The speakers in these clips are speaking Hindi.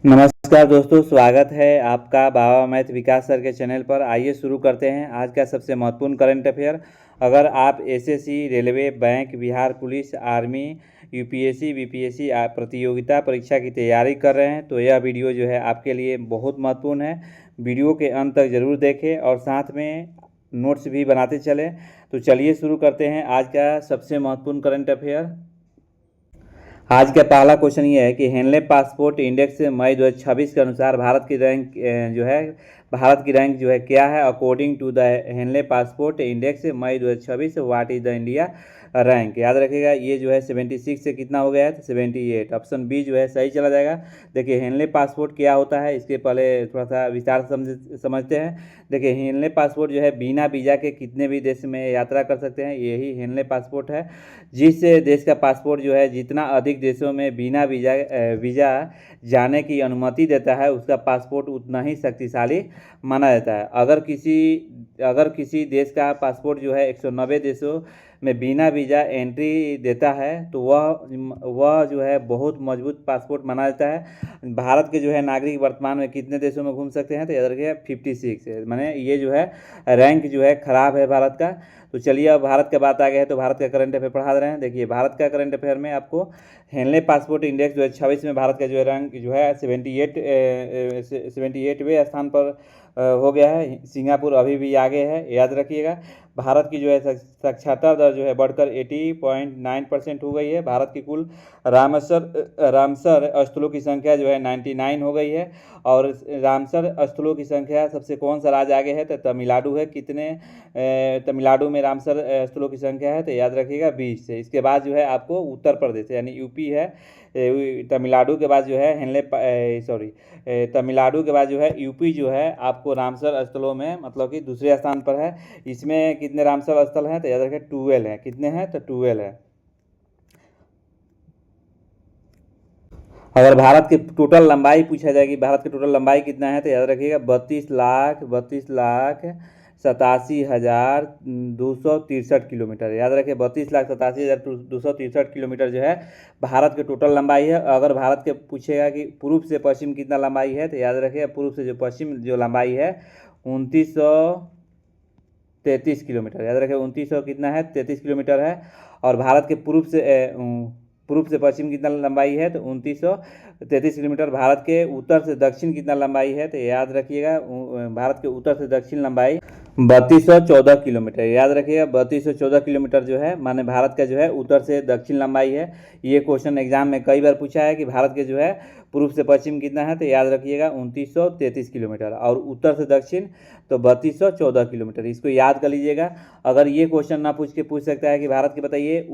नमस्कार दोस्तों, स्वागत है आपका बाबा मैथ विकास सर के चैनल पर। आइए शुरू करते हैं आज का सबसे महत्वपूर्ण करंट अफेयर। अगर आप SSC, railway, bank, Bihar police, army, UPSC, BPSC प्रतियोगिता परीक्षा की तैयारी कर रहे हैं तो यह वीडियो जो है आपके लिए बहुत महत्वपूर्ण है। वीडियो के अंत तक ज़रूर देखें और साथ में नोट्स भी बनाते चलें। तो चलिए शुरू करते हैं आज का सबसे महत्वपूर्ण करंट अफेयर। आज का पहला क्वेश्चन ये है कि हेनले पासपोर्ट इंडेक्स मई 2026 के अनुसार भारत की रैंक जो है क्या है। According to the Henley passport index May 2026 what is the India rank. याद रखिएगा ये जो है 76 से कितना हो गया है तो 78। ऑप्शन बी जो है सही चला जाएगा। देखिए हेनले पासपोर्ट क्या होता है इसके पहले थोड़ा सा विस्तार से समझते हैं। देखिए हेनले पासपोर्ट जो है बिना वीज़ा के कितने भी देश में यात्रा कर सकते हैं, यही हेनले पासपोर्ट है। जिस देश का पासपोर्ट जो है जितना अधिक देशों में बिना वीज़ा जाने की अनुमति देता है उसका पासपोर्ट उतना ही शक्तिशाली माना जाता है। अगर किसी देश का पासपोर्ट जो है 190 देशों में बिना वीज़ा एंट्री देता है तो वह जो है बहुत मजबूत पासपोर्ट माना जाता है। भारत के जो है नागरिक वर्तमान में कितने देशों में घूम सकते हैं तो याद रखिए 56 है, माने ये जो है रैंक जो है ख़राब है भारत का। तो चलिए अब भारत का बात आ गया है तो भारत का करंट अफेयर पढ़ा रहे हैं। देखिए भारत का करंट अफेयर में आपको हेनले पासपोर्ट इंडेक्स 2026 में भारत का जो है रैंक जो है 78वें स्थान पर हो गया है। सिंगापुर अभी भी आगे है, याद रखिएगा। भारत की जो है साक्षरता दर जो है बढ़कर 80.9% हो गई है। भारत की कुल रामसर स्थलों की संख्या जो है 99 हो गई है। और रामसर स्थलों की संख्या सबसे कौन सा राज्य आगे है तो तमिलनाडु है। कितने तमिलनाडु में रामसर स्थलों की संख्या है तो याद रखिएगा 20 से। इसके बाद जो है आपको उत्तर प्रदेश यानी यूपी है। तमिलनाडु के बाद जो है तमिलनाडु के बाद जो है यूपी जो है आपको रामसर स्थलों में मतलब कि दूसरे स्थान पर है। इसमें कितने रामसर स्थल हैं तो याद रखें 12 हैं। कितने हैं तो 12 है। अगर भारत की टोटल लंबाई पूछा जाएगी, भारत की टोटल लंबाई कितना है तो याद रखिएगा 32,87,263 किलोमीटर। याद रखिए 32,87,263 किलोमीटर जो है भारत की टोटल लंबाई है। अगर भारत के पूछेगा कि पूर्व से पश्चिम कितना लंबाई है तो याद रखिएगा पूर्व से जो पश्चिम जो लंबाई है 2933 किलोमीटर। याद रखिए 2900 कितना है 33 किलोमीटर है। और भारत के पूर्व से पश्चिम कितना लंबाई है तो 2933 किलोमीटर। भारत के उत्तर से दक्षिण कितना लंबाई है तो याद रखिएगा भारत के उत्तर से दक्षिण लंबाई 3214 किलोमीटर। याद रखिएगा 3214 किलोमीटर जो है माने भारत का जो है उत्तर से दक्षिण लंबाई है। ये क्वेश्चन एग्जाम में कई बार पूछा है कि भारत के जो है पूर्व से पश्चिम कितना है तो याद रखिएगा 2933 किलोमीटर और उत्तर से दक्षिण तो 3214 किलोमीटर। इसको याद कर लीजिएगा। अगर ये क्वेश्चन ना पूछ सकता है कि भारत के बताइए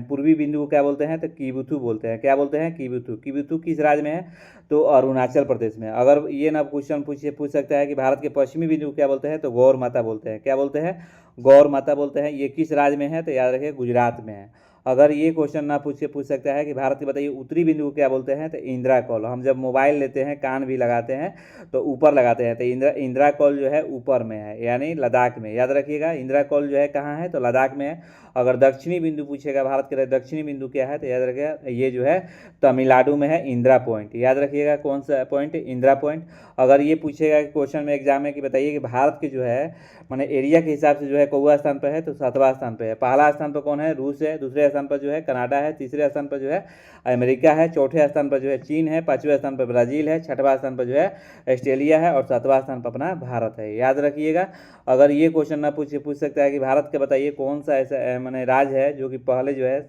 पूर्वी बिंदु को क्या बोलते हैं तो कीबुथु बोलते हैं। क्या बोलते हैं कीबुथु। कीबुथु किस राज्य में है तो अरुणाचल प्रदेश में। अगर ये ना क्वेश्चन पूछ सकता है कि भारत के पश्चिमी बिंदु को क्या बोलते हैं तो गौर माता बोलते हैं। क्या बोलते हैं गौर माता बोलते हैं। ये किस राज्य में है तो याद रखिए गुजरात में है। अगर ये क्वेश्चन ना पूछ सकता है कि भारत के बताइए उत्तरी बिंदु को क्या बोलते हैं तो इंदिरा कॉल। हम जब मोबाइल लेते हैं कान भी लगाते हैं तो ऊपर लगाते हैं तो इंदिरा कॉल जो है ऊपर में है यानी लद्दाख में। याद रखिएगा इंदिरा कॉल जो है कहाँ है तो लद्दाख में है। अगर दक्षिणी बिंदु पूछेगा भारत के दक्षिणी बिंदु क्या है तो याद रखिएगा ये जो है तमिलनाडु में है इंदिरा पॉइंट। याद रखिएगा कौन सा पॉइंट इंदिरा पॉइंट। अगर ये पूछेगा क्वेश्चन में एग्जाम में कि बताइए कि भारत के जो है माने एरिया के हिसाब से जो है कौवा स्थान पर है तो 7वां स्थान पर है। पहला स्थान पर कौन है रूस है। दूसरे स्थान पर जो है कनाडा है। तीसरे स्थान पर जो है अमेरिका है। चौथे स्थान पर जो है चीन है। 5वें स्थान पर ब्राज़ील है। 6वां स्थान पर जो है ऑस्ट्रेलिया है और 7वां स्थान पर अपना भारत है। याद रखिएगा। अगर ये क्वेश्चन ना पूछ सकता है कि भारत के बताइए कौन सा ऐसा माने राज्य है जो कि पहले जो है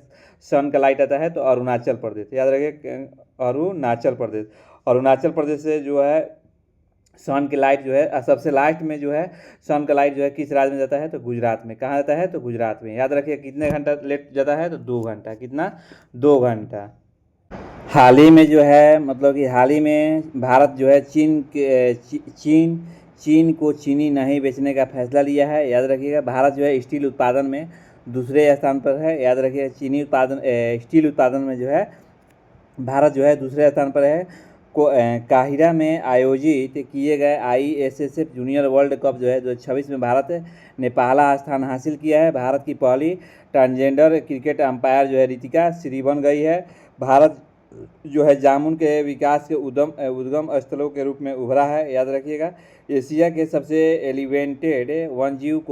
सन का लाइट आता है तो अरुणाचल प्रदेश। याद रखिए अरुणाचल प्रदेश। अरुणाचल प्रदेश से जो है सन की लाइट जो है सबसे लास्ट में जो है सन का लाइट जो है किस राज्य में जाता है तो गुजरात में। कहाँ जाता है तो गुजरात में। याद रखिए कितने घंटा लेट जाता है तो 2 घंटा। कितना 2 घंटा। हाल ही में जो है मतलब कि हाल ही में भारत जो है चीन को चीनी नहीं बेचने का फैसला लिया है। याद रखिएगा भारत जो है स्टील उत्पादन में दूसरे स्थान पर है। याद रखिए स्टील उत्पादन में जो है भारत जो है दूसरे स्थान पर है। काहिरा में आयोजित किए गए ISSF जूनियर वर्ल्ड कप जो है 2026 में भारत ने पहला स्थान हासिल किया है। भारत की पहली ट्रांसजेंडर क्रिकेट अंपायर जो है रितिका श्री बन गई है। भारत जो है जामुन के विकास के उद्गम स्थलों के रूप में उभरा है, याद रखिएगा। एशिया के सबसे एलिवेटेड वन्यजीव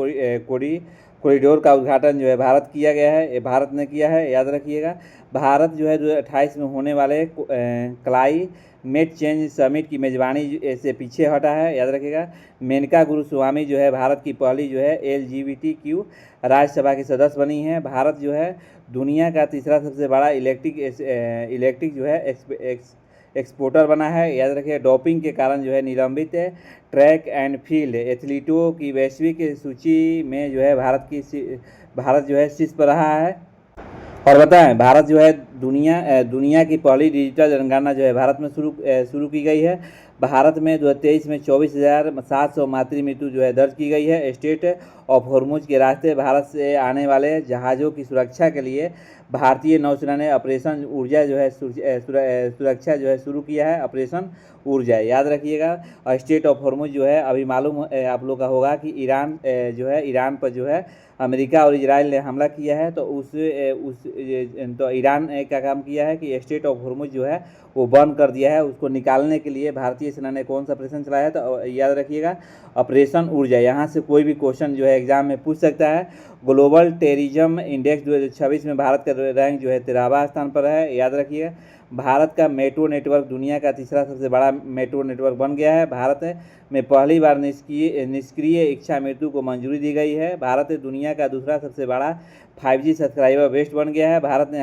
कॉरिडोर का उद्घाटन जो है भारत किया गया है, ये भारत ने किया है, याद रखिएगा। भारत जो है 2028 में होने वाले क्लाइमेट चेंज समिट की मेज़बानी से पीछे हटा है, याद रखिएगा। मेनका गुरुस्वामी जो है भारत की पहली जो है LGBTQ राज्यसभा की सदस्य बनी है। भारत जो है दुनिया का तीसरा सबसे बड़ा इलेक्ट्रिक जो है एक्सपोर्टर बना है, याद रखिए। डोपिंग के कारण जो है निलंबित ट्रैक एंड फील्ड एथलीटों की वैश्विक सूची में जो है भारत जो है शीर्ष पर रहा है। और बताएं, भारत जो है दुनिया की पहली डिजिटल जनगणना जो है भारत में शुरू की गई है। भारत में 2023 में 24,700 मातृ मृत्यु जो है दर्ज की गई है। स्टेट ऑफ हॉर्मुज के रास्ते भारत से आने वाले जहाज़ों की सुरक्षा के लिए भारतीय नौसेना ने ऑपरेशन ऊर्जा जो है सुरक्षा जो है शुरू किया है, ऑपरेशन ऊर्जा, याद रखिएगा। और स्टेट ऑफ हॉर्मुज जो है अभी मालूम आप लोग का होगा कि ईरान पर जो है अमेरिका और इजराइल ने हमला किया है, तो ईरान ने क्या काम किया है कि स्टेट ऑफ हॉर्मुज जो है वो बंद कर दिया है। उसको निकालने के लिए भारतीय सेना ने कौन सा ऑपरेशन चलाया है, तो याद रखिएगा ऑपरेशन ऊर्जा। यहाँ से कोई भी क्वेश्चन जो है एग्जाम में पूछ सकता है। ग्लोबल टेररिज्म इंडेक्स 2026 में भारत का रैंक जो है 13वां स्थान पर है, याद रखिए। भारत का मेट्रो नेटवर्क दुनिया का तीसरा सबसे बड़ा मेट्रो नेटवर्क बन गया है। भारत में पहली बार निष्क्रिय इच्छा मृत्यु को मंजूरी दी गई है। भारत दुनिया का दूसरा सबसे बड़ा 5G सब्सक्राइबर बेस बन गया है। भारत ने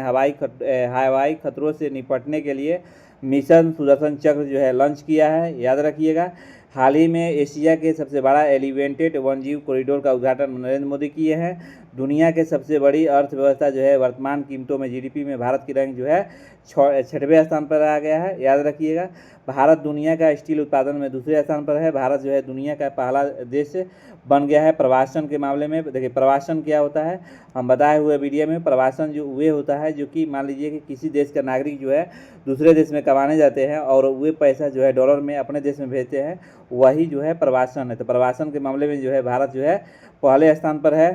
हवाई खतरों से निपटने के लिए मिशन सुदर्शन चक्र जो है लॉन्च किया है, याद रखिएगा। हाल ही में एशिया के सबसे बड़ा एलिवेटेड वन्यजीव कॉरिडोर का उद्घाटन नरेंद्र मोदी किए हैं। दुनिया के सबसे बड़ी अर्थव्यवस्था जो है वर्तमान कीमतों में GDP में भारत की रैंक जो है 6वें स्थान पर आ गया है, याद रखिएगा। भारत दुनिया का स्टील उत्पादन में दूसरे स्थान पर है। भारत जो है दुनिया का पहला देश बन गया है प्रवासन के मामले में। देखिए प्रवासन क्या होता है, हम बताए हुए वीडियो में। प्रवासन जो वे होता है जो कि मान लीजिए कि किसी देश का नागरिक जो है दूसरे देश में कमाने जाते हैं और वे पैसा जो है डॉलर में अपने देश में भेजते हैं, वही जो है प्रवासन है। तो प्रवासन के मामले में जो है भारत जो है पहले स्थान पर है।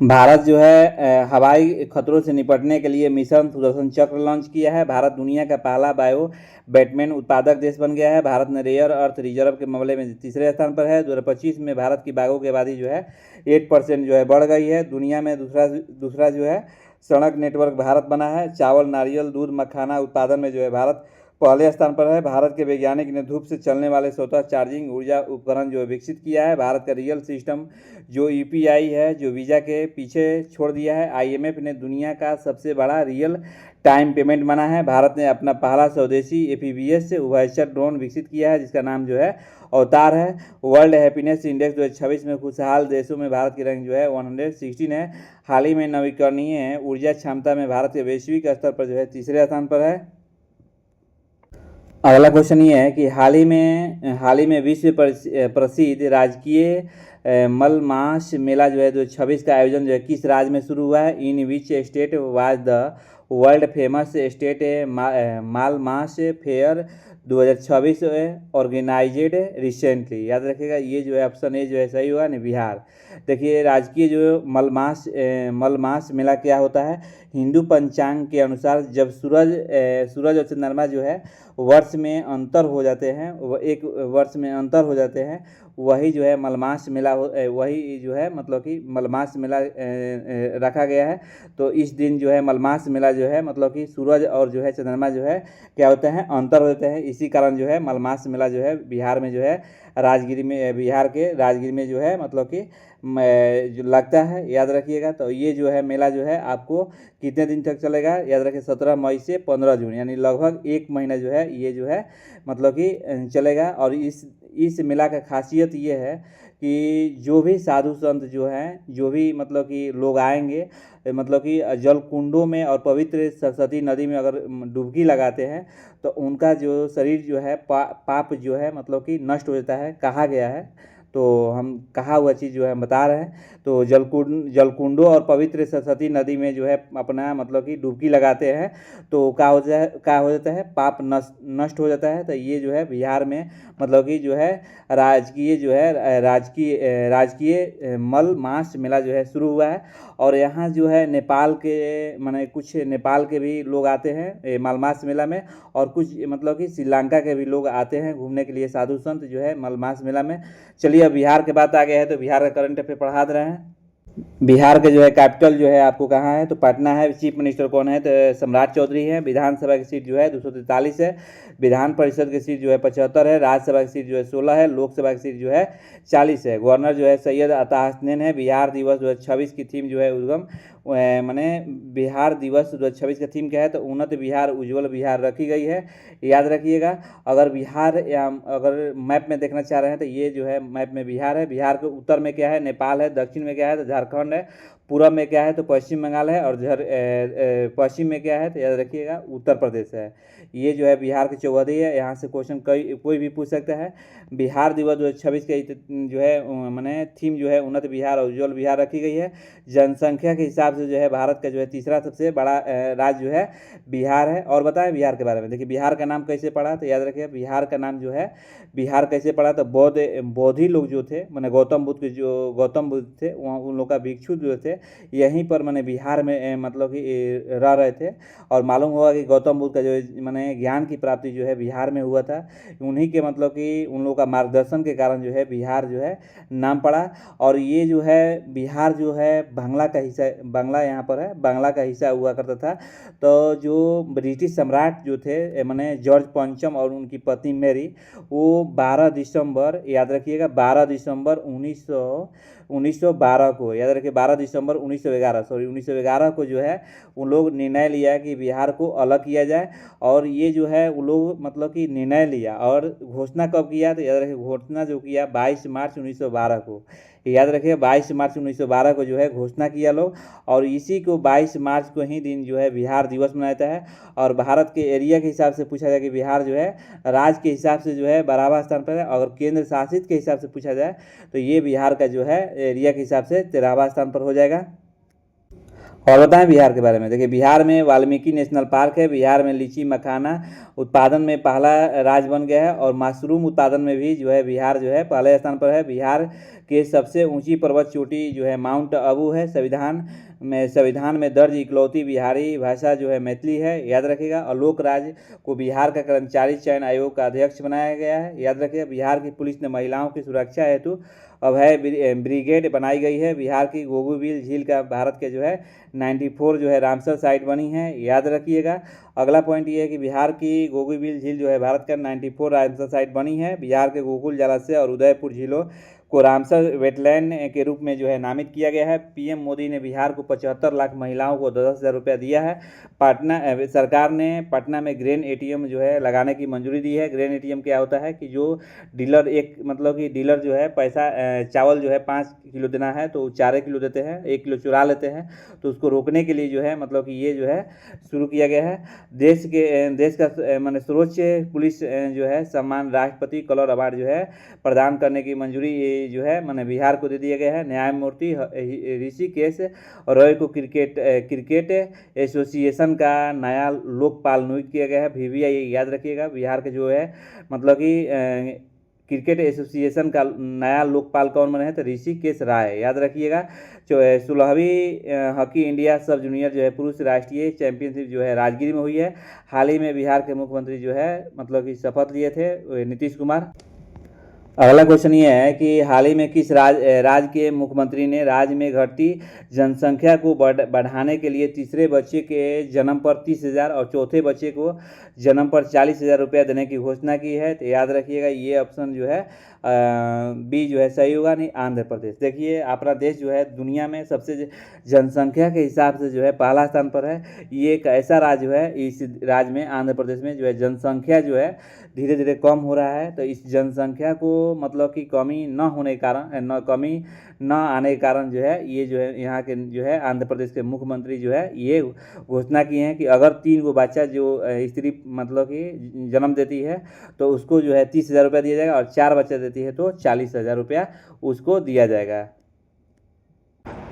भारत जो है हवाई खतरों से निपटने के लिए मिशन सुदर्शन चक्र लॉन्च किया है। भारत दुनिया का पहला बायो बैटमैन उत्पादक देश बन गया है। भारत ने रेयर अर्थ रिजर्व के मामले में तीसरे स्थान पर है। 2025 में भारत की बाघों की आबादी जो है 8% जो है बढ़ गई है। दुनिया में दूसरा जो है सड़क नेटवर्क भारत बना है। चावल, नारियल, दूध, मखाना उत्पादन में जो है भारत पहले स्थान पर है। भारत के वैज्ञानिक ने धूप से चलने वाले स्वतः चार्जिंग ऊर्जा उपकरण जो है विकसित किया है। भारत का रियल सिस्टम जो UPI है जो वीज़ा के पीछे छोड़ दिया है। IMF ने दुनिया का सबसे बड़ा रियल टाइम पेमेंट बना है। भारत ने अपना पहला स्वदेशी APVS उभयचर ड्रोन विकसित किया है जिसका नाम जो है अवतार है। वर्ल्ड हैप्पीनेस इंडेक्स 2026 में खुशहाल देशों में भारत की रैंक जो है 116 है। हाल ही में नवीकरणीय ऊर्जा क्षमता में भारत के वैश्विक स्तर पर जो है तीसरे स्थान पर है। अगला क्वेश्चन ये है कि हाल ही में विश्व प्रसिद्ध राजकीय मलमास मेला जो है 2026 का आयोजन जो है किस राज्य में शुरू हुआ है। In which state was the world famous state Malmas fair 2026 organised recently, याद रखिएगा। ये जो है ऑप्शन ए जो है सही हुआ नहीं, बिहार। देखिए राजकीय जो मलमास मेला क्या होता है। हिंदू पंचांग के अनुसार जब सूरज और चंद्रमा जो है वर्ष में अंतर हो जाते हैं, एक वर्ष में अंतर हो जाते हैं, वही जो है मलमास मेला वही जो है मतलब कि मलमास मेला रखा गया है। तो इस दिन जो है मलमास मेला जो है मतलब कि सूरज और जो है चंद्रमा जो है क्या होते हैं, अंतर होते हैं। इसी कारण जो है मलमास मेला जो है बिहार में जो है बिहार के राजगीर में जो है मतलब कि जो लगता है, याद रखिएगा। तो ये जो है मेला जो है आपको कितने दिन तक चलेगा, याद रखिए 17 मई से 15 जून, यानी लगभग 1 महीना जो है ये जो है मतलब कि चलेगा। और इस मेला का खासियत ये है कि जो भी साधु संत जो हैं, जो भी मतलब कि लोग आएंगे मतलब कि जल कुंडों में और पवित्र सरस्वती नदी में अगर डुबकी लगाते हैं तो उनका जो शरीर जो है पाप जो है मतलब कि नष्ट हो जाता है, कहा गया है। तो हम कहा हुआ चीज़ जो है हम बता रहे हैं। तो जलकुंडों और पवित्र सरस्वती नदी में जो है अपना मतलब कि डुबकी लगाते हैं तो क्या हो जाता है, पाप नष्ट हो जाता है। तो ये जो है बिहार में मतलब कि जो है राजकीय मल मास मेला जो है शुरू हुआ है। और यहाँ जो है नेपाल के माने कुछ नेपाल के भी लोग आते हैं मलमास मेला में, और कुछ मतलब कि श्रीलंका के भी लोग आते हैं घूमने के लिए, साधु संत जो है मलमास मेला में। चलिए अब बिहार के बात आ गया है तो बिहार का करंट अफेयर पढ़ा दे रहे हैं। बिहार के जो है कैपिटल जो है आपको कहाँ है, तो पटना है। चीफ मिनिस्टर कौन है, तो सम्राट चौधरी है। विधानसभा की सीट जो है 243 है। विधान परिषद की सीट जो है 75 है। राज्यसभा की सीट जो है 16 है। लोकसभा की सीट जो है 40 है। गवर्नर जो है सैयद अता हसनैन है। बिहार दिवस 2026 की थीम जो है उद्गम माने बिहार दिवस 2026 का थीम क्या है, तो उन्नत बिहार उज्ज्वल बिहार रखी गई है, याद रखिएगा। अगर बिहार या अगर मैप में देखना चाह रहे हैं तो ये जो है मैप में बिहार है। बिहार के उत्तर में क्या है, नेपाल है। दक्षिण में क्या है, तो झारखंड है। पूरब में क्या है, तो पश्चिम बंगाल है। और पश्चिम में क्या है, तो याद रखिएगा उत्तर प्रदेश है। ये जो है बिहार की चौहदी है। यहाँ से क्वेश्चन कोई भी पूछ सकता है। बिहार दिवस 2026 के जो है मैंने थीम जो है उन्नत बिहार और उज्ज्वल बिहार रखी गई है। जनसंख्या के हिसाब से जो है भारत का जो है तीसरा सबसे बड़ा राज्य जो है बिहार है। और बताएं बिहार के बारे में, देखिए बिहार का नाम कैसे पड़ा, तो याद रखिए बिहार का नाम जो है बिहार कैसे पड़ा, तो बौद्धि लोग जो थे मैंने गौतम बुद्ध थे वहाँ उन लोग का भिक्षु जो थे यहीं पर मैंने बिहार में मतलब कि रह रहे थे। और मालूम हुआ कि गौतम बुद्ध का जो मैंने ज्ञान की प्राप्ति जो है बिहार में हुआ था। उन्हीं के मतलब कि उन लोगों का मार्गदर्शन के कारण जो है बिहार जो है नाम पड़ा। और ये जो है बिहार जो है बांग्ला का हिस्सा, बांग्ला यहाँ पर है, बांग्ला का हिस्सा हुआ करता था। तो जो ब्रिटिश सम्राट जो थे मैंने जॉर्ज पंचम और उनकी पत्नी मेरी, वो 12 दिसंबर याद रखिएगा 12 दिसंबर 1912 को, याद रखिए 12 दिसंबर 1911 को जो है उन लोग निर्णय लिया कि बिहार को अलग किया जाए। और ये जो है उन लोग मतलब कि निर्णय लिया और घोषणा कब किया, तो याद रखिए घोषणा जो किया 22 मार्च 1912 को, याद रखिए 22 मार्च 1912 को जो है घोषणा किया लोग। और इसी को 22 मार्च को ही दिन जो है बिहार दिवस मनाया जाता है। और भारत के एरिया के हिसाब से पूछा जाए कि बिहार जो है राज्य के हिसाब से जो है 12वां स्थान पर है। अगर केंद्र शासित के हिसाब से पूछा जाए तो ये बिहार का जो है एरिया के हिसाब से 13वां स्थान पर हो जाएगा। और बताएं बिहार के बारे में, देखिए बिहार में वाल्मीकि नेशनल पार्क है। बिहार में लीची मखाना उत्पादन में पहला राज्य बन गया है। और मशरूम उत्पादन में भी जो है बिहार जो है पहले स्थान पर है। बिहार के सबसे ऊंची पर्वत चोटी जो है माउंट आबू है। संविधान में दर्ज इकलौती बिहारी भाषा जो है मैथिली है, याद रखिएगा। और लोक राज को बिहार का कर्मचारी चयन आयोग का अध्यक्ष बनाया गया है, याद रखिएगा। बिहार की पुलिस ने महिलाओं की सुरक्षा हेतु अभय ब्रिगेड बनाई गई है। बिहार की गोगुबिल झील का भारत के जो है 94 जो है रामसर साइट बनी है, याद रखिएगा। अगला पॉइंट ये है कि बिहार की गोगुबिल झील जो है भारत का 94 रामसर साइट बनी है। बिहार के गोकुल जलाशय और उदयपुर झीलों को रामसर वेटलैंड के रूप में जो है नामित किया गया है। पीएम मोदी ने बिहार को 75 लाख महिलाओं को 10,000 रुपया दिया है। सरकार ने पटना में ग्रेन एटीएम जो है लगाने की मंजूरी दी है। ग्रेन एटीएम क्या होता है कि जो डीलर एक मतलब कि डीलर जो है पैसा चावल जो है 5 किलो देना है तो 4 किलो देते हैं, 1 किलो चुरा लेते हैं। तो उसको रोकने के लिए जो है मतलब कि ये जो है शुरू किया गया है। देश का माने सर्वोच्च पुलिस जो है सम्मान राष्ट्रपति कलर अवार्ड जो है प्रदान करने की मंजूरी जो है मैंने बिहार को दे दिया गया है। न्यायमूर्ति ऋषिकेश रॉय को क्रिकेट एसोसिएशन का नया लोकपाल नियुक्त किया गया है, VVI, याद रखिएगा। बिहार के जो है मतलब कि क्रिकेट एसोसिएशन का नया लोकपाल कौन बने हैं, तो ऋषिकेश राय, याद रखिएगा। जो है 16वीं हॉकी इंडिया सब जूनियर जो है पुरुष राष्ट्रीय चैंपियनशिप जो है राजगीर में हुई है। हाल ही में बिहार के मुख्यमंत्री जो है मतलब कि शपथ लिए थे नीतीश कुमार। अगला क्वेश्चन ये है कि हाल ही में किस राज्य के मुख्यमंत्री ने राज्य में घटती जनसंख्या को बढ़ाने के लिए तीसरे बच्चे के जन्म पर 30,000 और चौथे बच्चे को जन्म पर 40,000 रुपया देने की घोषणा की है, तो याद रखिएगा ये ऑप्शन जो है बी जो है सही होगा, नहीं आंध्र प्रदेश। देखिए अपना देश जो है दुनिया में सबसे जनसंख्या के हिसाब से जो है पहला स्थान पर है। ये एक ऐसा राज्य है, इस राज्य में आंध्र प्रदेश में जो है जनसंख्या जो है धीरे धीरे कम हो रहा है। तो इस जनसंख्या को मतलब कि कमी न होने के कारण कमी न आने के कारण जो है ये जो है यहाँ के जो है आंध्र प्रदेश के मुख्यमंत्री जो है ये घोषणा किए हैं कि अगर 3 गो बच्चा जो स्त्री मतलब कि जन्म देती है तो उसको जो है 30,000 रुपया दिया जाएगा, और 4 बच्चा देती है तो 40,000 रुपया उसको दिया जाएगा।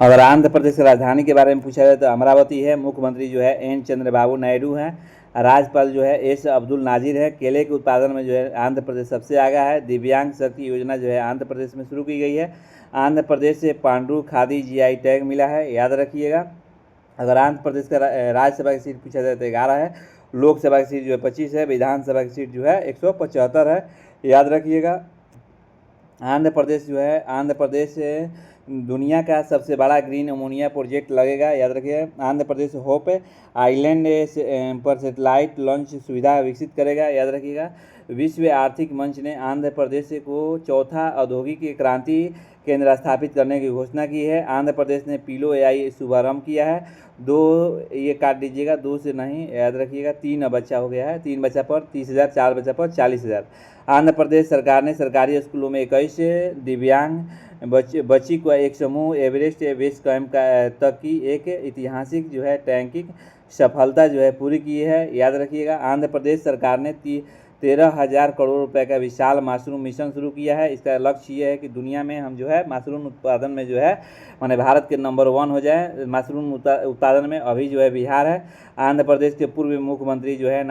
अगर आंध्र प्रदेश की राजधानी के बारे में पूछा जाए तो अमरावती है। मुख्यमंत्री जो है एन चंद्रबाबू नायडू हैं। राज्यपाल जो है एस अब्दुल नाजिर है। केले के उत्पादन में जो है आंध्र प्रदेश सबसे आगे है। दिव्यांग शक्ति योजना जो है आंध्र प्रदेश में शुरू की गई है। आंध्र प्रदेश से पांडु खादी GI टैग मिला है, याद रखिएगा। अगर आंध्र प्रदेश का राज्यसभा की सीट पूछा जाए तो 11 है। लोकसभा की सीट जो है 25 है। विधानसभा की सीट जो है 175 है, याद रखिएगा। आंध्र प्रदेश जो है आंध्र प्रदेश दुनिया का सबसे बड़ा ग्रीन अमोनिया प्रोजेक्ट लगेगा, याद रखिए। आंध्र प्रदेश होप आइलैंड पर सेटेलाइट लॉन्च सुविधा विकसित करेगा, याद रखिएगा। विश्व आर्थिक मंच ने आंध्र प्रदेश को चौथा औद्योगिक क्रांति केंद्र स्थापित करने की घोषणा की है। आंध्र प्रदेश ने पीलो AI शुभारंभ किया है। 2 ये काट दीजिएगा, 2 से नहीं, याद रखिएगा। 3 बच्चा हो गया है। 3 बच्चा पर 30,000, 4 बच्चा पर 40,000। आंध्र प्रदेश सरकार ने सरकारी स्कूलों में 21 दिव्यांग बच्ची को एक समूह एवरेस्ट बेस कैंप तक की एक ऐतिहासिक जो है टैंकिंग सफलता जो है पूरी की है, याद रखिएगा। आंध्र प्रदेश सरकार ने 13,000 करोड़ रुपए का विशाल मशरूम मिशन शुरू किया है। इसका लक्ष्य ये है कि दुनिया में हम जो है मशरूम उत्पादन में जो है माने भारत के नंबर 1 हो जाए। मशरूम उत्पादन में अभी जो है बिहार है। आंध्र प्रदेश के पूर्व मुख्यमंत्री जो है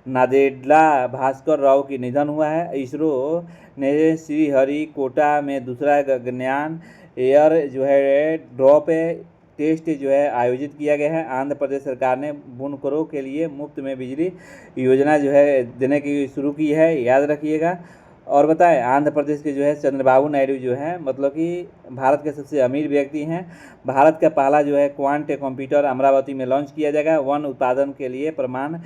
नादेड्ला भास्कर राव की निधन हुआ है। इसरो ने श्रीहरिकोटा में दूसरा गगनयान एयर जो है ड्रॉप टेस्ट जो है आयोजित किया गया है। आंध्र प्रदेश सरकार ने बुनकरों के लिए मुफ्त में बिजली योजना जो है देने की शुरू की है, याद रखिएगा। और बताएं आंध्र प्रदेश के जो है चंद्रबाबू नायडू जो है मतलब कि भारत के सबसे अमीर व्यक्ति हैं। भारत का पहला जो है क्वांट कंप्यूटर अमरावती में लॉन्च किया जाएगा। वन उत्पादन के लिए प्रमाण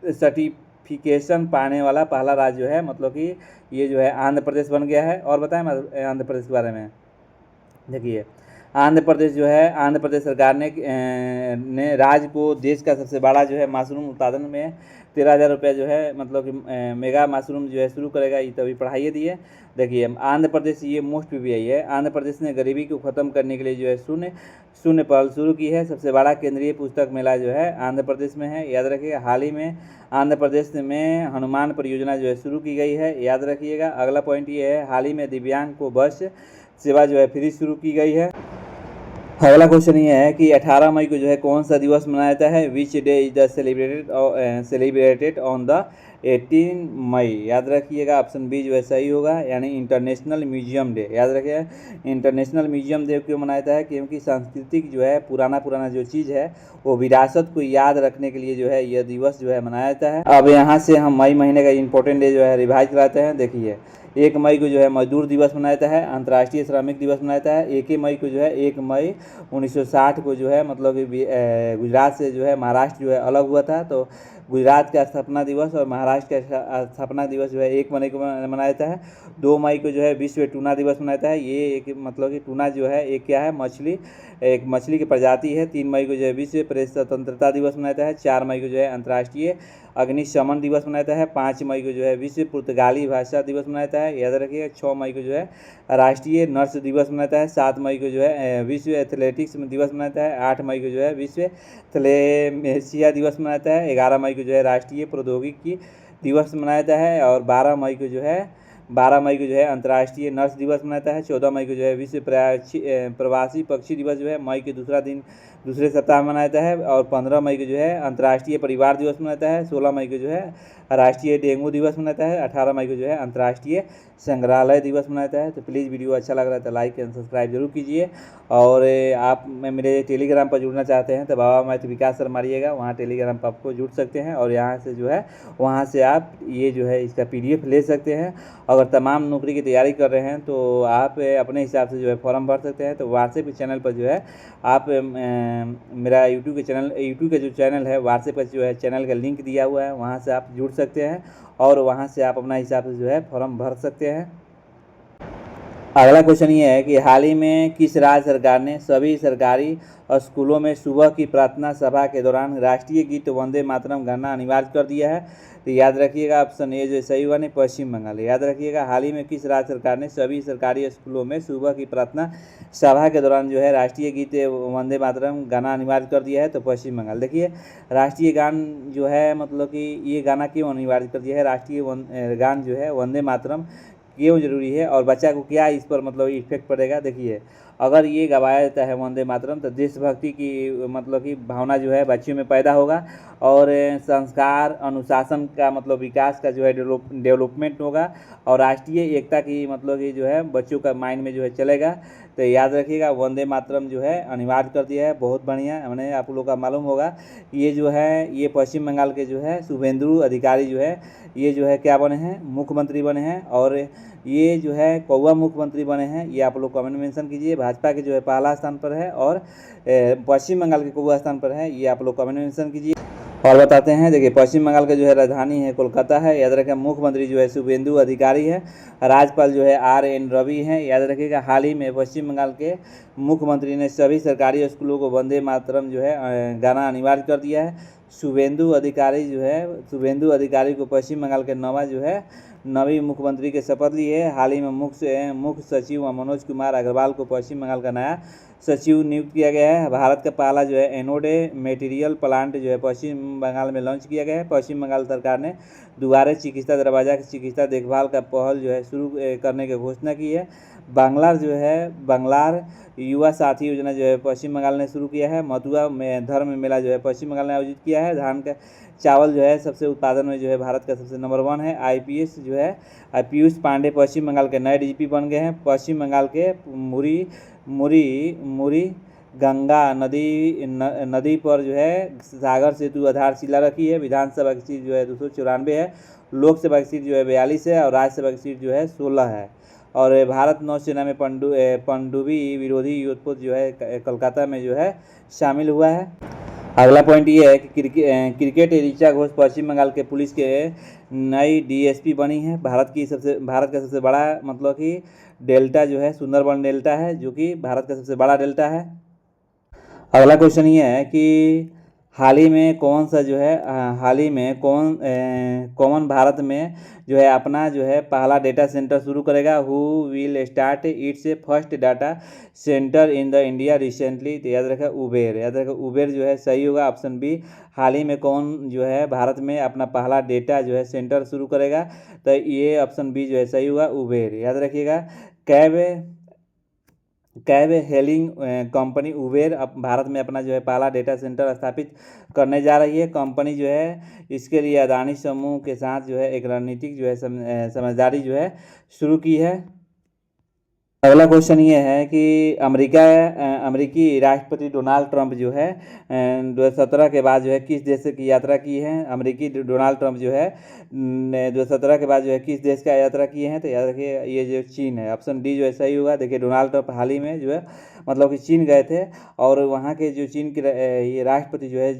सर्टिफिकेशन पाने वाला पहला राज्य जो है मतलब कि ये जो है आंध्र प्रदेश बन गया है। और बताएं आंध्र प्रदेश के बारे में देखिए, आंध्र प्रदेश जो है आंध्र प्रदेश सरकार ने राज्य को देश का सबसे बड़ा जो है मशरूम उत्पादन में 13,000 रुपया जो है मतलब कि मेगा मशरूम जो है शुरू करेगा। ये तभी पढ़ाइए दिए। देखिए आंध्र प्रदेश ये मोस्ट PBI है। आंध्र प्रदेश ने गरीबी को ख़त्म करने के लिए जो है शून्य पहल शुरू की है। सबसे बड़ा केंद्रीय पुस्तक मेला जो है आंध्र प्रदेश में है, याद रखिएगा। हाल ही में आंध्र प्रदेश में हनुमान परियोजना जो है शुरू की गई है, याद रखिएगा। अगला पॉइंट ये है, हाल ही में दिव्यांग को बस सेवा जो है फ्री शुरू की गई है। अगला क्वेश्चन ये है कि 18 मई को जो है कौन सा दिवस मनाया जाता है। Which day is the celebrated on the 18 मई, याद रखिएगा। ऑप्शन बी जो है सही होगा, यानी इंटरनेशनल म्यूजियम डे, याद रखिएगा। इंटरनेशनल म्यूजियम डे क्यों मनाया जाता है, क्योंकि सांस्कृतिक जो है पुराना जो चीज़ है वो विरासत को याद रखने के लिए जो है यह दिवस जो है मनाया जाता है। अब यहाँ से हम मई महीने का इंपॉर्टेंट डे जो है रिवाइज कराते हैं। देखिए 1 मई को जो है मजदूर दिवस मनाया जाता है। अंतर्राष्ट्रीय श्रमिक दिवस मनाया जाता है। 1 मई को जो है 1 मई 1960 को जो है मतलब कि गुजरात से जो है महाराष्ट्र जो है अलग हुआ था, तो गुजरात का स्थापना दिवस और महाराष्ट्र का स्थापना दिवस जो है 1 मई को मनाया जाता है। 2 मई को जो है विश्व टूना दिवस मनाया जाता है। ये एक मतलब कि टूना जो है एक क्या है, मछली, एक मछली की प्रजाति है। 3 मई को जो है विश्व प्रेस स्वतंत्रता दिवस मनाया जाता है। 4 मई को जो है अंतर्राष्ट्रीय अग्निशमन दिवस मनाया जाता है। 5 मई को जो है विश्व पुर्तगाली भाषा दिवस मनाया जाता है, याद रखिएगा। 6 मई को जो है राष्ट्रीय नर्स दिवस मनाया जाता है। 7 मई को जो है विश्व एथलेटिक्स दिवस मनाया जाता है। 8 मई को जो है विश्व थैलेसीमिया दिवस मनाया जाता है। 11 मई को जो है राष्ट्रीय प्रौद्योगिकी दिवस मनाया जाता है। और 12 मई को जो है अंतर्राष्ट्रीय नर्स दिवस मनाता है। 14 मई को जो है विश्व प्रवासी पक्षी दिवस जो है मई के दूसरे सप्ताह मनाता है। और 15 मई को जो है अंतर्राष्ट्रीय परिवार दिवस मनाता है। 16 मई को जो है राष्ट्रीय डेंगू दिवस मनाता है। 18 मई को जो है अंतर्राष्ट्रीय संग्रहालय दिवस मनाता है। तो प्लीज़ वीडियो अच्छा लग रहा है तो लाइक एंड सब्सक्राइब जरूर कीजिए। और आप मेरे टेलीग्राम पर जुड़ना चाहते हैं तो बाबा मैथ विकास सर मारिएगा, वहाँ टेलीग्राम पर आपको जुड़ सकते हैं। और यहाँ से जो है वहाँ से आप ये जो है इसका PDF ले सकते हैं। अगर तमाम नौकरी की तैयारी कर रहे हैं तो आप अपने हिसाब से जो है फॉर्म भर सकते हैं। तो व्हाट्सएप के चैनल पर जो है आप मेरा यूट्यूब का जो चैनल है व्हाट्सएप पर जो है चैनल का लिंक दिया हुआ है, वहाँ से आप जुड़ सकते हैं और वहाँ से आप अपना हिसाब से जो है फॉर्म भर सकते हैं। अगला क्वेश्चन ये है कि हाल ही में किस राज्य सरकार ने सभी सरकारी स्कूलों में सुबह की प्रार्थना सभा के दौरान राष्ट्रीय गीत वंदे मातरम गाना अनिवार्य कर दिया है? तो याद रखिएगा ऑप्शन ए जो सही हुआ नहीं, पश्चिम बंगाल। याद रखिएगा हाल ही में किस राज्य सरकार ने सभी सरकारी स्कूलों में सुबह की प्रार्थना सभा के दौरान जो है राष्ट्रीय गीत वंदे मातरम गाना अनिवार्य कर दिया है? तो पश्चिम बंगाल। देखिए राष्ट्रीय गान जो है मतलब कि ये गाना क्यों अनिवार्य कर दिया है? राष्ट्रीय गान जो है वंदे मातरम क्यों जरूरी है और बच्चा को क्या इस पर मतलब इफेक्ट पड़ेगा? देखिए अगर ये गवाया जाता है वंदे मातरम तो देशभक्ति की मतलब कि भावना जो है बच्चों में पैदा होगा और संस्कार अनुशासन का मतलब विकास का जो है डेवलपमेंट होगा और राष्ट्रीय एकता की मतलब कि जो है बच्चों का माइंड में जो है चलेगा। तो याद रखिएगा वंदे मातरम जो है अनिवार्य कर दिया है। बहुत बढ़िया, मैंने आप लोग का मालूम होगा ये जो है ये पश्चिम बंगाल के जो है शुभेंदु अधिकारी जो है ये जो है क्या बने हैं? मुख्यमंत्री बने हैं और ये जो है कौवा मुख्यमंत्री बने हैं। ये आप लोग कमेंट मेंशन कीजिए। भाजपा के जो है पहला स्थान पर है और पश्चिम बंगाल के कौवा स्थान पर है, ये आप लोग कमेंट मेंशन कीजिए। और बताते हैं, देखिए पश्चिम बंगाल का जो है राजधानी है कोलकाता है। याद रखें मुख्यमंत्री जो है शुभेंदु अधिकारी है, राज्यपाल जो है RN रवि हैं। याद रखिएगा हाल ही में पश्चिम बंगाल के मुख्यमंत्री ने सभी सरकारी स्कूलों को वंदे मातरम जो है गाना अनिवार्य कर दिया है। शुभेंदु अधिकारी को पश्चिम बंगाल के नवी मुख्यमंत्री के शपथ ली है। हाल ही में मुख्य सचिव मनोज कुमार अग्रवाल को पश्चिम बंगाल का नया सचिव नियुक्त किया गया है। भारत का पहला जो है एनोडे मटेरियल प्लांट जो है पश्चिम बंगाल में लॉन्च किया गया है। पश्चिम बंगाल सरकार ने दुआरे चिकित्सा दरवाजा की चिकित्सा देखभाल का पहल जो है शुरू करने की घोषणा की है। बांग्लार युवा साथी योजना जो है पश्चिम बंगाल ने शुरू किया है। मथुरा में धर्म मेला जो है पश्चिम बंगाल ने आयोजित किया है। धान का चावल जो है सबसे उत्पादन में जो है भारत का सबसे नंबर 1 है। IPS जो है पीयूष पांडे पश्चिम बंगाल के नए DGP बन गए हैं। पश्चिम बंगाल के मुरी गंगा नदी पर जो है सागर सेतु आधारशिला रखी है। विधानसभा की सीट जो है 294 है। लोकसभा की सीट जो है 42 है और राज्यसभा की सीट जो है 16 है। और भारत नौसेना में पनडुब्बी विरोधी युद्धपोत जो है कोलकाता में जो है शामिल हुआ है। अगला पॉइंट ये है कि क्रिकेट ऋचा घोष पश्चिम बंगाल के पुलिस के नई DSP बनी है। भारत का सबसे बड़ा मतलब कि डेल्टा जो है सुंदरबन डेल्टा है, जो कि भारत का सबसे बड़ा डेल्टा है। अगला क्वेश्चन ये है कि हाल ही में कौन भारत में जो है अपना जो है पहला डेटा सेंटर शुरू करेगा? Who will start it's first data centre in the India recently? तो याद रखा उबेर जो है सही होगा, ऑप्शन बी। हाल ही में कौन जो है भारत में अपना पहला डेटा जो है सेंटर शुरू करेगा? तो ये ऑप्शन बी जो है सही होगा, उबेर। याद रखिएगा कैब हेलिंग कंपनी उबेर अब भारत में अपना जो है पहला डेटा सेंटर स्थापित करने जा रही है। कंपनी जो है इसके लिए अदानी समूह के साथ जो है एक रणनीतिक जो है समझदारी जो है शुरू की है। अगला क्वेश्चन ये है कि अमेरिकी राष्ट्रपति डोनाल्ड ट्रंप जो है 2017 के बाद जो है किस देश की यात्रा की है? अमेरिकी डोनाल्ड ट्रंप जो है 2017 के बाद जो है किस देश का यात्रा किए हैं? तो याद रखिए ये जो चीन है, ऑप्शन डी जो है सही होगा। देखिए डोनाल्ड ट्रंप हाल ही में जो है मतलब कि चीन गए थे और वहाँ के जो चीन के ये राष्ट्रपति जो है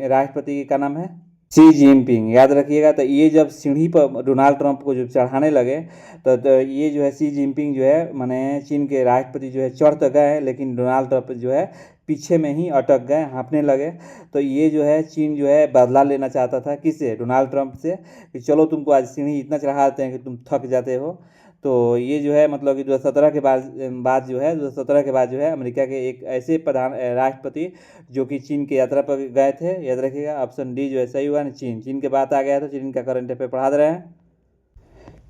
राष्ट्रपति का नाम है शी जिनपिंग। याद रखिएगा। तो ये जब सीढ़ी पर डोनाल्ड ट्रंप को जब चढ़ाने लगे तो ये जो है शी जिनपिंग जो है माने चीन के राष्ट्रपति जो है चढ़ तो गए लेकिन डोनाल्ड ट्रंप जो है पीछे में ही अटक गए, हाँफने लगे। तो ये जो है चीन जो है बदला लेना चाहता था किससे? डोनाल्ड ट्रंप से, कि चलो तुमको आज सीढ़ी इतना चढ़ा देते हैं कि तुम थक जाते हो। तो ये जो है मतलब कि 2017 के बाद जो है अमेरिका के एक ऐसे राष्ट्रपति जो कि चीन की यात्रा पर गए थे। याद रखिएगा ऑप्शन डी जो है सही हुआ। चीन के बात आ गया तो चीन का करंट अफेयर पढ़ा दे रहे हैं।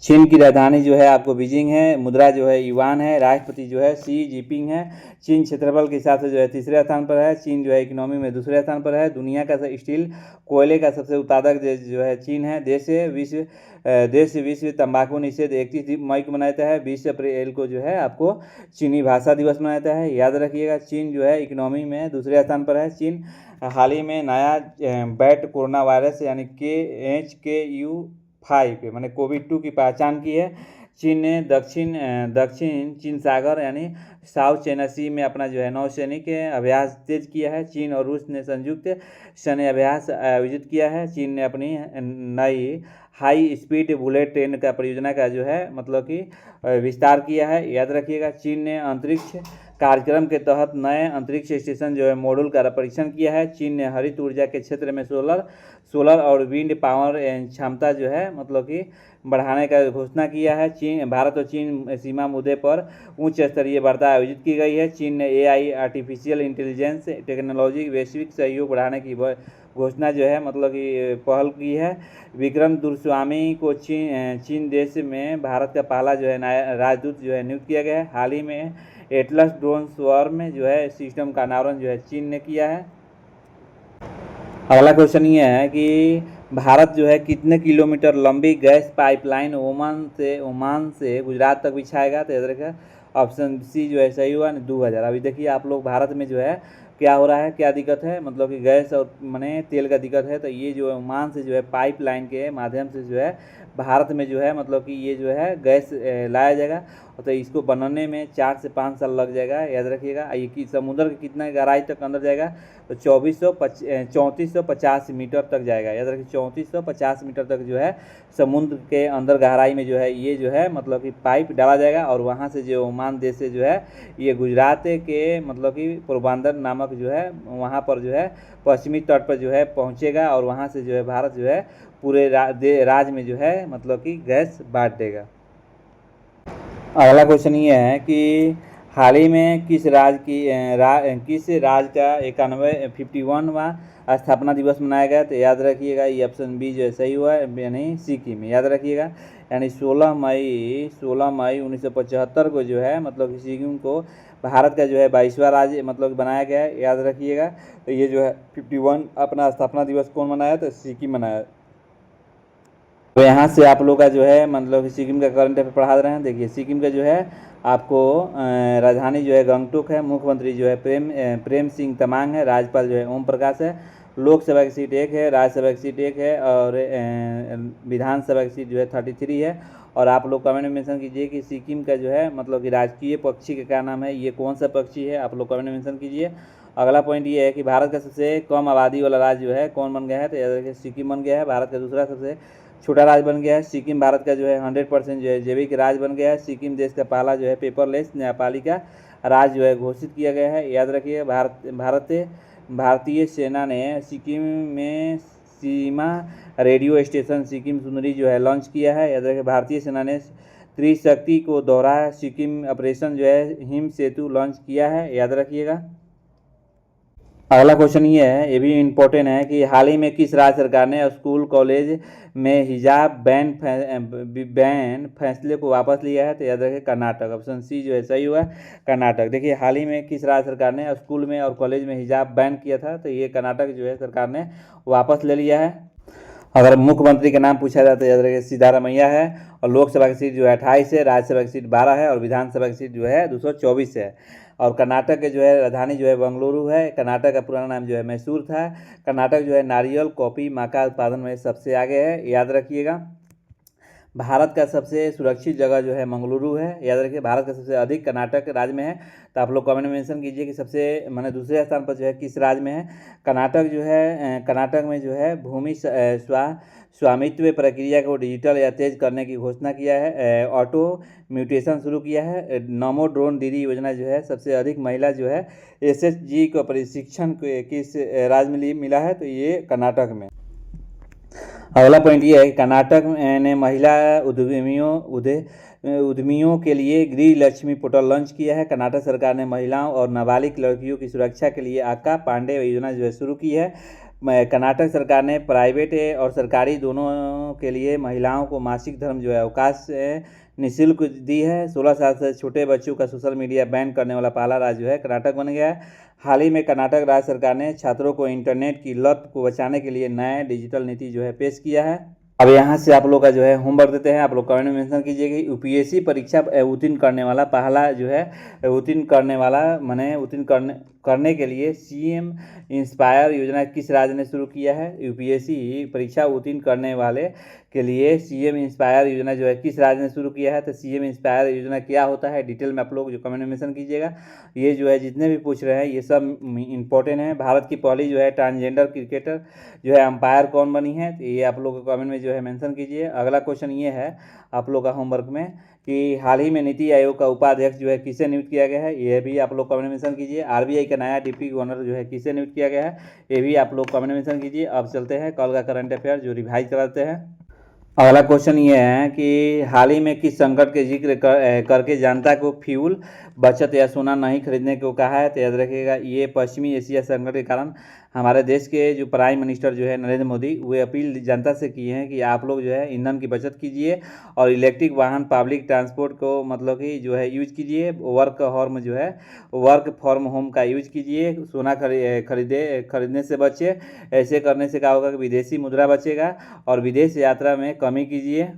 चीन की राजधानी जो है आपको बीजिंग है, मुद्रा जो है युआन है, राष्ट्रपति जो है शी जिनपिंग है। चीन क्षेत्रफल के हिसाब से जो है तीसरे स्थान पर है। चीन जो है इकोनॉमी में दूसरे स्थान पर है। दुनिया का स्टील कोयले का सबसे उत्पादक जो है चीन है। देश विश्व तंबाकू निषेध 31 मई को मनाता है। 20 अप्रैल को जो है आपको चीनी भाषा दिवस मनाता है। याद रखिएगा चीन जो है इकोनॉमी में दूसरे स्थान पर है। चीन हाल ही में नया बैट कोरोना वायरस यानी KHKU5 माने कोविड-2 की पहचान की है। चीन ने दक्षिण चीन सागर यानी साउथ चाइना सी में अपना जो है नौसैनिक अभ्यास तेज किया है। चीन और रूस ने संयुक्त सैन्य अभ्यास आयोजित किया है। चीन ने अपनी नई हाई स्पीड बुलेट ट्रेन का परियोजना का जो है मतलब कि विस्तार किया है। याद रखिएगा, चीन ने अंतरिक्ष कार्यक्रम के तहत नए अंतरिक्ष स्टेशन जो है मॉड्यूल का परीक्षण किया है। चीन ने हरित ऊर्जा के क्षेत्र में सोलर और विंड पावर क्षमता जो है मतलब कि बढ़ाने का घोषणा किया है। भारत और चीन सीमा मुद्दे पर उच्च स्तरीय वार्ता आयोजित की गई है। चीन ने AI आर्टिफिशियल इंटेलिजेंस टेक्नोलॉजी वैश्विक सहयोग बढ़ाने की घोषणा जो है मतलब कि पहल की है। विक्रम दुरस्वामी को चीन देश में भारत का पहला जो है राजदूत जो है नियुक्त किया गया है। हाल ही में एटलस ड्रोन स्वार्म जो है सिस्टम का अनावरण जो है चीन ने किया है। अगला क्वेश्चन ये है कि भारत जो है कितने किलोमीटर लंबी गैस पाइपलाइन ओमान से गुजरात तक बिछाएगा? तो याद रखिए ऑप्शन सी जो है सही हुआ 2000। अभी देखिए आप लोग भारत में जो है क्या हो रहा है, क्या दिक्कत है, मतलब कि गैस और माने तेल का दिक्कत है। तो ये जो है ओमान से जो है पाइपलाइन के माध्यम से जो है भारत में जो है मतलब कि ये जो है गैस लाया जाएगा। तो इसको बनाने में 4 से 5 साल लग जाएगा। याद रखिएगा। ये कि समुद्र के कितना गहराई तक अंदर जाएगा? तो 3450 मीटर तक जाएगा। याद रखिए 3450 मीटर तक जो है समुद्र के अंदर गहराई में जो है ये जो है मतलब कि पाइप डाला जाएगा और वहाँ से जो ओमान देश से जो है ये गुजरात के मतलब कि पोरबंदर नामक जो है वहाँ पर जो है पश्चिमी तट पर जो है पहुँचेगा और वहाँ से जो है भारत जो है पूरे राज्य में जो है मतलब कि गैस बांट देगा। अगला क्वेश्चन ये है कि हाल ही में किस राज्य का 51वां स्थापना दिवस मनाया गया? तो याद रखिएगा ये ऑप्शन बी जो है सही हुआ है, यानी सिक्किम में। याद रखिएगा यानी 16 मई 1975 को जो है मतलब कि सिक्किम को भारत का जो है 22वां राज्य मतलब बनाया गया है। याद रखिएगा। तो ये जो है 51 अपना स्थापना दिवस कौन मनाया? तो सिक्किम मनाया। तो यहाँ से आप लोग का जो है मतलब सिक्किम का करंट अफेयर पढ़ा रहे हैं। देखिए सिक्किम का जो है आपको राजधानी जो है गंगटोक है। मुख्यमंत्री जो है प्रेम सिंह तमांग है। राज्यपाल जो है ओम प्रकाश है। लोकसभा की सीट 1 है, राज्यसभा की सीट 1 है और विधानसभा की सीट जो है 33 है। और आप लोग कमेंट में मेंशन कीजिए कि सिक्किम का जो है मतलब कि राजकीय पक्षी का क्या नाम है, ये कौन सा पक्षी है, आप लोग कमेंट में मेंशन कीजिए। अगला पॉइंट ये है कि भारत का सबसे कम आबादी वाला राज्य जो है कौन बन गया है? तो याद रखिए सिक्किम बन गया है। भारत का दूसरा सबसे छोटा राज्य बन गया है सिक्किम। भारत का जो है 100% जो है जैविक राज्य बन गया है। सिक्किम देश का पहला जो है पेपरलेस न्यायपालिका राज्य जो है घोषित किया गया है। याद रखिए भारतीय सेना ने सिक्किम में सीमा रेडियो स्टेशन सिक्किम सुंदरी जो है लॉन्च किया है। याद रखिए भारतीय सेना ने त्रिशक्ति को दोहरा सिक्किम ऑपरेशन जो है हिम सेतु लॉन्च किया है। याद रखिएगा। अगला क्वेश्चन ये है, ये भी इम्पोर्टेंट है कि हाल ही में किस राज्य सरकार ने स्कूल कॉलेज में हिजाब बैन फैसले को वापस लिया है? तो याद रखिए कर्नाटक। ऑप्शन सी जो है सही हुआ कर्नाटक। देखिए हाल ही में किस राज्य सरकार ने स्कूल में और कॉलेज में हिजाब बैन किया था? तो ये कर्नाटक जो है सरकार ने वापस ले लिया है। अगर मुख्यमंत्री का नाम पूछा जाए तो याद रखिए सिद्धारमैया है। और लोकसभा की सीट जो है 28 है, राज्यसभा की सीट 12 है और विधानसभा की सीट जो है 224 है। और कर्नाटक के जो है राजधानी जो है बेंगलुरु है। कर्नाटक का पुराना नाम जो है मैसूर था। कर्नाटक जो है नारियल, कॉफ़ी, माका उत्पादन में सबसे आगे है। याद रखिएगा। भारत का सबसे सुरक्षित जगह जो है मंगलुरु है। याद रखिए भारत का सबसे अधिक कर्नाटक राज्य में है। तो आप लोग कमेंट में मेंशन कीजिए कि सबसे माने दूसरे स्थान पर जो है किस राज्य में है। कर्नाटक जो है कर्नाटक में जो है भूमि स्वामित्व प्रक्रिया को डिजिटल या तेज करने की घोषणा किया है। ऑटो म्यूटेशन शुरू किया है। नमो ड्रोन दीदी योजना जो है सबसे अधिक महिला जो है SHG को प्रशिक्षण किस राज्य में मिला है? तो ये कर्नाटक में। अगला पॉइंट ये है कि कर्नाटक ने महिला उद्यमियों के लिए गृह लक्ष्मी पोर्टल लॉन्च किया है। कर्नाटक सरकार ने महिलाओं और नाबालिग लड़कियों की सुरक्षा के लिए आका पांडे योजना जो है शुरू की है। कर्नाटक सरकार ने प्राइवेट और सरकारी दोनों के लिए महिलाओं को मासिक धर्म जो है अवकाश निःशुल्क दी है। 16 साल से छोटे बच्चों का सोशल मीडिया बैन करने वाला पहला राज्य जो है कर्नाटक बन गया है। हाल ही में कर्नाटक राज्य सरकार ने छात्रों को इंटरनेट की लत को बचाने के लिए नया डिजिटल नीति जो है पेश किया है। अब यहाँ से आप लोग का जो है होमवर्क देते हैं। आप लोग कमेंट में मेंशन कीजिए कि UPSC परीक्षा उत्तीर्ण करने वाला पहला जो है उत्तीर्ण करने के लिए CM इंस्पायर योजना किस राज्य ने शुरू किया है? UPSC परीक्षा उत्तीर्ण करने वाले के लिए सीएम इंस्पायर योजना जो है किस राज्य ने शुरू किया है। तो सीएम इंस्पायर योजना क्या होता है डिटेल में आप लोग जो कमेंट में मेंशन कीजिएगा। ये जो है जितने भी पूछ रहे हैं ये सब इंपॉर्टेंट है। भारत की पहली जो है ट्रांसजेंडर क्रिकेटर जो है अंपायर कौन बनी है, तो ये आप लोग कमेंट में जो है मेंशन कीजिए। अगला क्वेश्चन ये है आप लोग का होमवर्क में कि हाल ही में नीति आयोग का उपाध्यक्ष जो है किसे नियुक्त किया गया है, ये भी आप लोग कमेंट में मेंशन कीजिए। आरबीआई का नया डिप्टी गवर्नर जो है किसे नियुक्त किया गया है, ये भी आप लोग कमेंट में मेंशन कीजिए। अब चलते हैं कल का करंट अफेयर जो रिवाइज कराते हैं। अगला क्वेश्चन ये है कि हाल ही में किस संकट के जिक्र करके जनता को फ्यूल बचत या सोना नहीं खरीदने को कहा है। तो याद रखिएगा ये पश्चिमी एशिया संकट के कारण हमारे देश के जो प्राइम मिनिस्टर जो है नरेंद्र मोदी वे अपील जनता से किए हैं कि आप लोग जो है ईंधन की बचत कीजिए और इलेक्ट्रिक वाहन पब्लिक ट्रांसपोर्ट को मतलब कि जो है यूज कीजिए। वर्क फ्रॉम होम का यूज कीजिए। सोना खरीदने से बचे। ऐसे करने से क्या होगा कि विदेशी मुद्रा बचेगा और विदेश यात्रा में कमी कीजिए।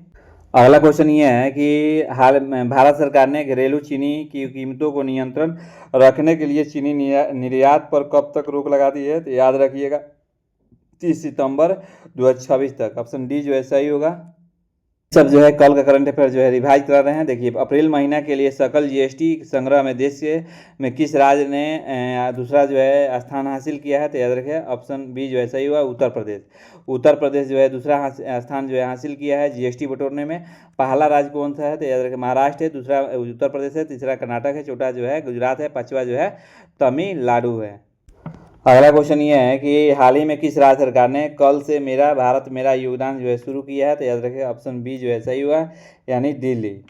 अगला क्वेश्चन ये है कि हाल में भारत सरकार ने घरेलू चीनी की कीमतों को नियंत्रण रखने के लिए चीनी निर्यात पर कब तक रोक लगा दी है। तो याद रखिएगा 30 सितंबर 2026 तक। ऑप्शन डी जो है सही होगा। सब जो है कल का करंट अफेयर जो है रिवाइज कर रहे हैं। देखिए अप्रैल महीना के लिए सकल जीएसटी संग्रह में देश में किस राज्य ने दूसरा जो है स्थान हासिल किया है। तो याद रखिए ऑप्शन बी जो है सही हुआ उत्तर प्रदेश। उत्तर प्रदेश जो है दूसरा स्थान जो है हासिल किया है जीएसटी बटोरने में। पहला राज्य कौन सा है, तो याद रखिए महाराष्ट्र है, दूसरा उत्तर प्रदेश है, तीसरा कर्नाटक है, चौथा जो है गुजरात है, पाँचवा जो है तमिलनाडु है। अगला क्वेश्चन ये है कि हाल ही में किस राज्य सरकार ने कल से मेरा भारत मेरा योगदान जो है शुरू किया है। तो याद रखिए ऑप्शन बी जो है सही हुआ यानी दिल्ली।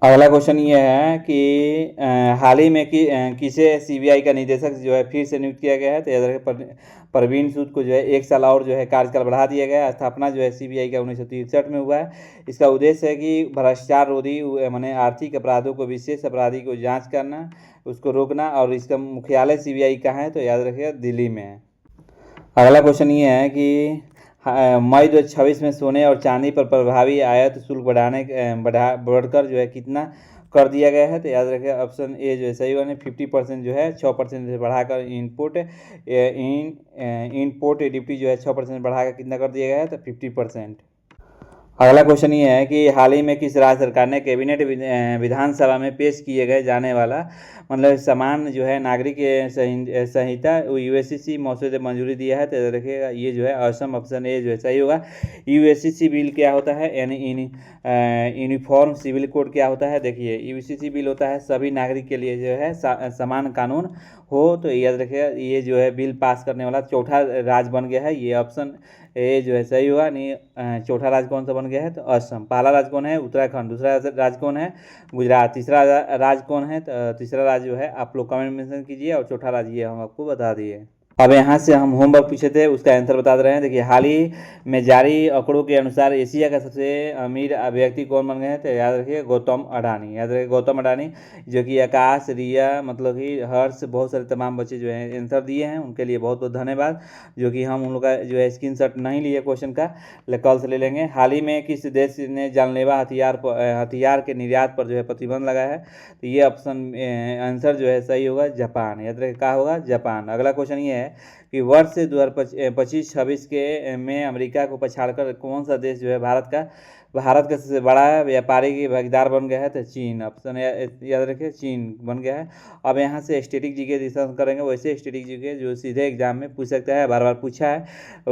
अगला क्वेश्चन ये है कि हाल ही में किसे सीबीआई का निदेशक जो है फिर से नियुक्त किया गया है। तो याद रखिए परवीन सूद को जो है 1 साल और जो है कार्यकाल बढ़ा दिया गया है। स्थापना जो है सीबीआई का 1963 में हुआ है। इसका उद्देश्य है कि भ्रष्टाचार रोधी माने आर्थिक अपराधों को विशेष अपराधी को जांच करना, उसको रोकना। और इसका मुख्यालय सीबीआई कहाँ है, तो याद रखिएगा दिल्ली में है। अगला क्वेश्चन ये है कि मई 2026 में सोने और चांदी पर प्रभावी आयात शुल्क बढ़कर जो है कितना कर दिया गया है। तो याद रखिए ऑप्शन ए जो है सही होगा 50% जो है 6% से बढ़ाकर इनपोर्ट ड्यूटी जो है 6% बढ़ाकर कितना कर दिया गया है, तो 50%। अगला क्वेश्चन ये है कि हाल ही में किस राज्य सरकार ने कैबिनेट विधानसभा में पेश किए गए जाने वाला मतलब समान जो है नागरिक संहिता यूएससीसी मसौदे मंजूरी दिया है। तो देखिएगा ये जो है असम ऑप्शन ए जो है सही होगा। यूएससीसी बिल क्या होता है यानी यूनिफॉर्म सिविल कोड क्या होता है। देखिए यूएससीसी बिल होता है सभी नागरिक के लिए जो है समान कानून हो। तो याद रखिएगा ये जो है बिल पास करने वाला चौथा राज्य बन गया है। ये ऑप्शन ए जो है सही हुआ। नहीं चौथा राज्य कौन सा बन गया है, तो असम। पहला राज्य कौन है, उत्तराखंड। दूसरा राज्य कौन है, गुजरात। तीसरा राज्य कौन है, तो तीसरा राज्य जो है आप लोग कमेंट मेंशन कीजिए और चौथा राज्य ये हम आपको बता दिए। अब यहाँ से हम होमवर्क पूछे थे उसका आंसर बता दे रहे हैं। देखिए हाल ही में जारी आंकड़ों के अनुसार एशिया का सबसे अमीर व्यक्ति कौन बन गए हैं। तो याद रखिए गौतम अडानी। याद रखिए गौतम अडानी जो कि आकाश, रिया मतलब कि हर्ष बहुत सारे तमाम बच्चे जो हैं आंसर दिए हैं उनके लिए बहुत बहुत धन्यवाद। जो कि हम उन लोग का जो है स्क्रीनशॉट नहीं लिए क्वेश्चन का, कल से ले लेंगे। हाल ही में किस देश ने जानलेवा हथियार के निर्यात पर जो है प्रतिबंध लगाया है। तो ये ऑप्शन आंसर जो है सही होगा जापान। याद रखिए क्या होगा, जापान। अगला क्वेश्चन ये है कि वर्ष 2025-26 के में अमेरिका को पछाड़कर कौन सा देश जो है भारत का सबसे बड़ा व्यापारी भागीदार बन गया है। तो चीन। ऑप्शन याद रखिए चीन बन गया है। अब यहाँ से स्टैटिक जीके डिस्कस करेंगे। वैसे स्टैटिक जीके जो सीधे एग्जाम में पूछ सकता है, बार बार पूछा है।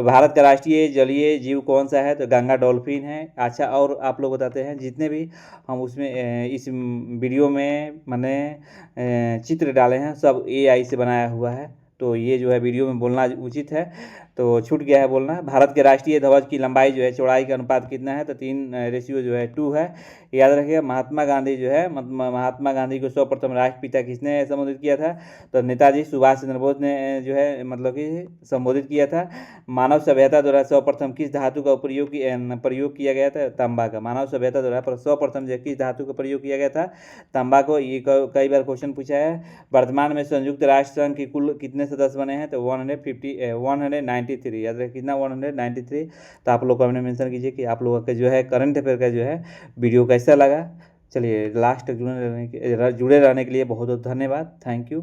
भारत का राष्ट्रीय जलीय जीव कौन सा है, तो गंगा डॉल्फिन है। अच्छा और आप लोग बताते हैं जितने भी हम उसमें इस वीडियो में मैंने चित्र डाले हैं सब AI से बनाया हुआ है। तो ये जो है वीडियो में बोलना उचित है, तो छूट गया है बोलना। भारत के राष्ट्रीय ध्वज की लंबाई जो है चौड़ाई का अनुपात कितना है, तो 3 जो है 2 है। याद रखिएगा महात्मा गांधी जो है महात्मा गांधी को सर्वप्रथम राष्ट्रपिता किसने संबोधित किया था, तो नेताजी सुभाष चंद्र बोस ने जो है मतलब कि संबोधित किया था। मानव सभ्यता द्वारा सर्वप्रथम किस धातु का प्रयोग किया गया था, तांबा का। मानव सभ्यता द्वारा सर्वप्रथम जो किस धातु का प्रयोग किया गया था, तांबा को। ये कई बार क्वेश्चन पूछा है। वर्तमान में संयुक्त राष्ट्र संघ के कुल कितने सदस्य बने हैं, तो 193। याद रखिए कितना 193। तो आप लोग कमेंट में मेंशन कीजिए कि आप लोगों का जो है करंट अफेयर का जो है वीडियो कैसा लगा। चलिए लास्ट तक जुड़े रहने के लिए बहुत बहुत धन्यवाद। Thank you.